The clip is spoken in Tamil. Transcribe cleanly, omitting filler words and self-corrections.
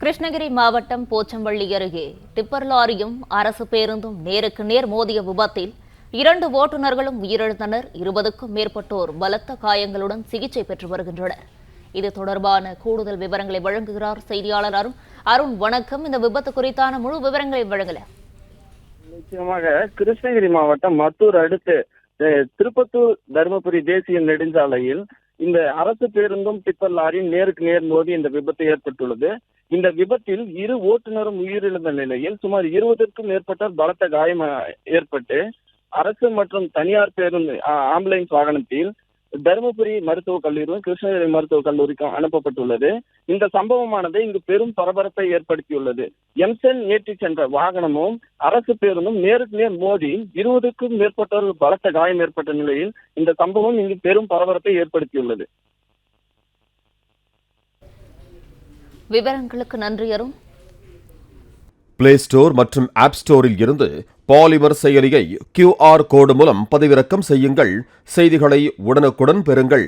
கிருஷ்ணகிரி மாவட்டம் போச்சம்பள்ளி அருகே டிப்பர் லாரியும் அரசு பேருந்தும் நேருக்கு நேர் மோதிய விபத்தில் 2 ஓட்டுநர்களும் உயிரிழந்தனர். 20க்கும் மேற்பட்டோர் பலத்த காயங்களுடன் சிகிச்சை பெற்று வருகின்றனர். இது தொடர்பான கூடுதல் விவரங்களை வழங்குகிறார் செய்தியாளர் அருண். அருண், வணக்கம். இந்த விபத்து குறித்தான முழு விவரங்களை வழங்கல. நிச்சயமாக கிருஷ்ணகிரி மாவட்டம் மத்தூர் அடுத்து திருப்பத்தூர் தருமபுரி தேசிய நெடுஞ்சாலையில் இந்த அரசு பேருந்தும் டிப்பர் லாரியும் நேருக்கு நேர் மோதி இந்த விபத்து ஏற்பட்டுள்ளது. இந்த விபத்தில் 2 ஓட்டுநரும் உயிரிழந்த நிலையில் சுமார் 20க்கும் மேற்பட்டோர் பலத்த காயம் ஏற்பட்டு அரசு மற்றும் தனியார் பேருந்து ஆம்புலன்ஸ் வாகனத்தில் தருமபுரி மருத்துவக் கல்லூரியும் கிருஷ்ணகிரி மருத்துவக் கல்லூரிக்கும் அனுப்பப்பட்டுள்ளது. இந்த சம்பவமானது இங்கு பெரும் பரபரப்பை ஏற்படுத்தியுள்ளது. எம்சன் ஏற்றி சென்ற வாகனமும் அரசு பேருந்தும் நேருக்கு நேர் மோதி 20க்கும் மேற்பட்டோர் பலத்த காயம் ஏற்பட்ட நிலையில் இந்த சம்பவம் இங்கு பெரும் பரபரப்பை ஏற்படுத்தியுள்ளது. விவரங்களுக்கு நன்றி அருண். பிளே ஸ்டோர் மற்றும் ஆப் ஸ்டோரில் இருந்து பாலிமர் செயலியை QR கோடு மூலம் பதிவிறக்கம் செய்யுங்கள். செய்திகளை உடனுக்குடன் பெறுங்கள்.